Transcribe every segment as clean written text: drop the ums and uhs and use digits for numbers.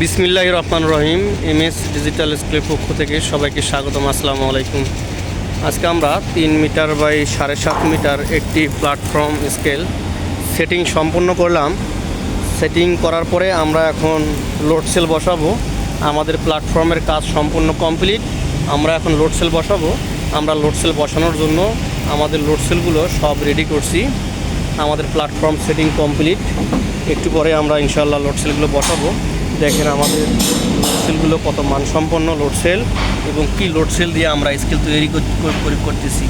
বিসমিল্লাহির রহমানির রহিম। MS digital স্কুলের পক্ষ থেকে সবাইকে স্বাগতম। আসসালামু আলাইকুম। আজকে আমরা 3 মিটার বাই 7.5 মিটার একটি প্ল্যাটফর্ম স্কেল সেটিং সম্পূর্ণ করলাম। সেটিং করার পরে আমরা এখন লোড সেল বসাবো। আমাদের প্ল্যাটফর্মের কাজ সম্পূর্ণ কমপ্লিট। আমরা এখন লোড সেল বসাবো। আমরা লোড সেল বসানোর জন্য আমাদের লোড সেলগুলো সব রেডি করছি। আমাদের প্ল্যাটফর্ম সেটিং কমপ্লিট। একটু পরে আমরা ইনশাআল্লাহ লোড সেলগুলো বসাবো। দেখেন আমাদের লোড সেলগুলো কত মানসম্পন্ন লোড সেল এবং কি লোড সেল দিয়ে আমরা স্কেল তৈরি করতেছি।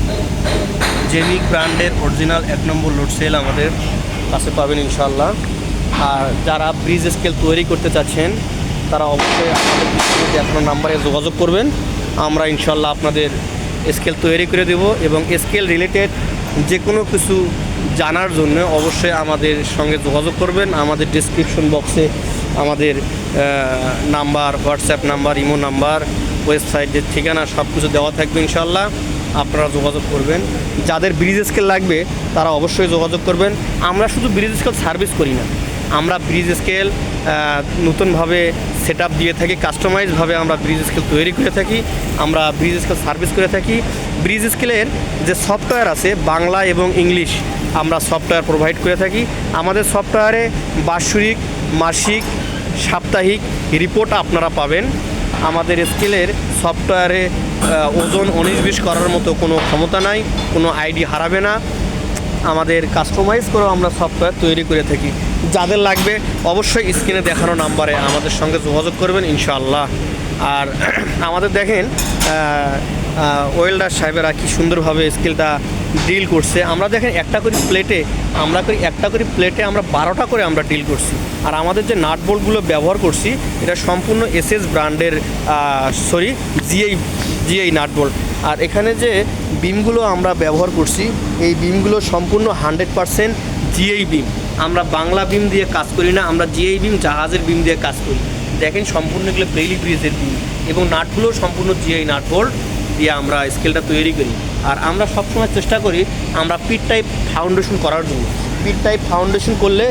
জেমিক ব্র্যান্ডের অরিজিনাল 1 নম্বর লোড সেল আমাদের কাছে পাবেন ইনশাআল্লাহ। আর যারা ব্রিজ স্কেল তৈরি করতে চাচ্ছেন তারা অবশ্যই আমাদের দেখানো নাম্বারে যোগাযোগ করবেন। আমরা ইনশাআল্লাহ আপনাদের স্কেল তৈরি করে দেব এবং স্কেল রিলেটেড যে কোনো কিছু জানার জন্য অবশ্যই আমাদের সঙ্গে যোগাযোগ করবেন। আমাদের ডেসক্রিপশন বক্সে আমাদের number, WhatsApp number, imo number, ওয়েবসাইটের ঠিকানা সব কিছু দেওয়া থাকবে ইনশাআল্লাহ। আপনারা যোগাযোগ করবেন। যাদের ব্রিজ স্কেল লাগবে তারা অবশ্যই যোগাযোগ করবেন। আমরা শুধু ব্রিজ স্কেল সার্ভিস করি না, আমরা ব্রিজ স্কেল নতুনভাবে সেট আপ দিয়ে থাকি, কাস্টমাইজভাবে আমরা ব্রিজ স্কেল তৈরি করে থাকি, আমরা ব্রিজ স্কেল সার্ভিস করে থাকি। ব্রিজ স্কেলের যে সফটওয়্যার আছে বাংলা এবং ইংলিশ আমরা সফটওয়্যার প্রোভাইড করে থাকি। আমাদের সফটওয়্যারে বার্ষিক, মাসিক, সাপ্তাহিক রিপোর্ট আপনারা পাবেন। আমাদের স্কেলের সফটওয়্যারে ওজন 19-20 করার মতো কোনো ক্ষমতা নাই, কোনো আইডি হারাবে না। আমাদের কাস্টমাইজ করেও আমরা সফটওয়্যার তৈরি করে থাকি। যাদের লাগবে অবশ্যই স্ক্রিনে দেখানো নাম্বারে আমাদের সঙ্গে যোগাযোগ করবেন ইনশাআল্লাহ। আর আমাদের দেখেন ওয়েল্ডার সাহেবেরা কি সুন্দরভাবে স্কেলটা ডিল করছে। আমরা দেখেন একটা করে প্লেটে আমরা 12টা করে আমরা ডিল করছি। আর আমাদের যে নাট বোল্টগুলো ব্যবহার করছি এটা সম্পূর্ণ এসএস ব্র্যান্ডের জিআই নাট বোল্ট। আর এখানে যে বিমগুলো আমরা ব্যবহার করছি এই বিমগুলো সম্পূর্ণ 100% জিআই বিম। আমরা বাংলা বিম দিয়ে কাজ করি না, আমরা জিআই বিম, জাহাজের বিম দিয়ে কাজ করি। দেখেন সম্পূর্ণ এগুলো বেইলি ব্রিজের বিম এবং নাটগুলো সম্পূর্ণ জিআই নাট বোল্ট দিয়ে আমরা স্কেলটা তৈরি করি। আর আমরা সবসময় চেষ্টা করি আমরা পিট টাইপ ফাউন্ডেশন করার জন্য। পিট টাইপ ফাউন্ডেশন করলে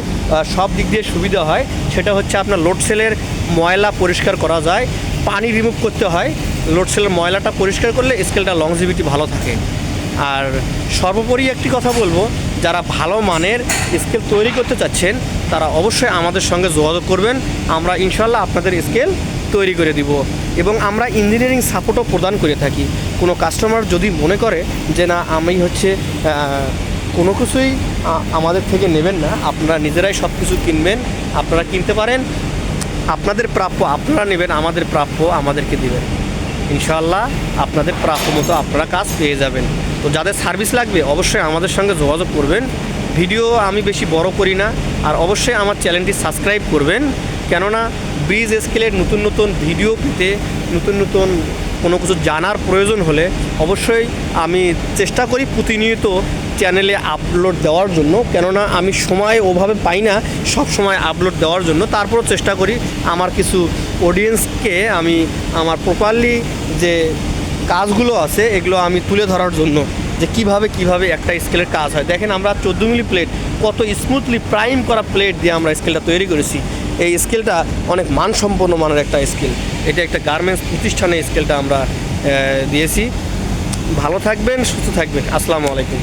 সব দিক দিয়ে সুবিধা হয়। সেটা হচ্ছে আপনার লোড সেলের ময়লা পরিষ্কার করা যায়, পানি রিমুভ করতে হয়। লোড সেলের ময়লাটা পরিষ্কার করলে স্কেলটা লংজিভিটি ভালো থাকে। আর সর্বোপরি একটি কথা বলবো, যারা ভালো মানের স্কেল তৈরি করতে চাচ্ছেন তারা অবশ্যই আমাদের সঙ্গে যোগাযোগ করবেন। আমরা ইনশাআল্লাহ আপনাদের স্কেল তৈরি করে দিব এবং আমরা ইঞ্জিনিয়ারিং সাপোর্টও প্রদান করে থাকি। কোনো কাস্টমার যদি মনে করে যে না আমি কোনো কিছুই আমাদের থেকে নেবেন না, আপনারা নিজেরাই সব কিছু কিনবেন, আপনারা কিনতে পারেন। আপনাদের প্রাপ্য আপনারা নেবেন, আমাদের প্রাপ্য আমাদেরকে দিবেন। ইনশাআল্লাহ আপনাদের প্রাপ্য মতো আপনারা কাজ পেয়ে যাবেন। তো যাদের সার্ভিস লাগবে অবশ্যই আমাদের সঙ্গে যোগাযোগ করবেন। ভিডিও আমি বেশি বড় করি না। আর অবশ্যই আমার চ্যানেলটি সাবস্ক্রাইব করবেন, কেননা ব্রিজ স্কেলের নতুন ভিডিও পেতে, নতুন কোনো কিছু জানার প্রয়োজন হলে অবশ্যই আমি চেষ্টা করি প্রতিনিয়ত চ্যানেলে আপলোড দেওয়ার জন্য। কেননা আমি সময় ওভাবে পাই না সব সময় আপলোড দেওয়ার জন্য। তারপরও চেষ্টা করি আমার কিছু অডিয়েন্সকে আমি আমার প্রপারলি যে কাজগুলো আছে এগুলো আমি তুলে ধরার জন্য, যে কিভাবে একটা স্কেলের কাজ হয়। দেখেন আমরা 14 মিলি প্লেট, কত স্মুথলি প্রাইম করা প্লেট দিয়ে আমরা স্কেলটা তৈরি করেছি। এই স্কেলটা অনেক মানসম্পন্ন মানের একটা স্কেল। এটা একটা গার্মেন্টস প্রতিষ্ঠানে স্কেলটা আমরা দিয়েছি। ভালো থাকবেন, সুস্থ থাকবেন। আসসালামু আলাইকুম।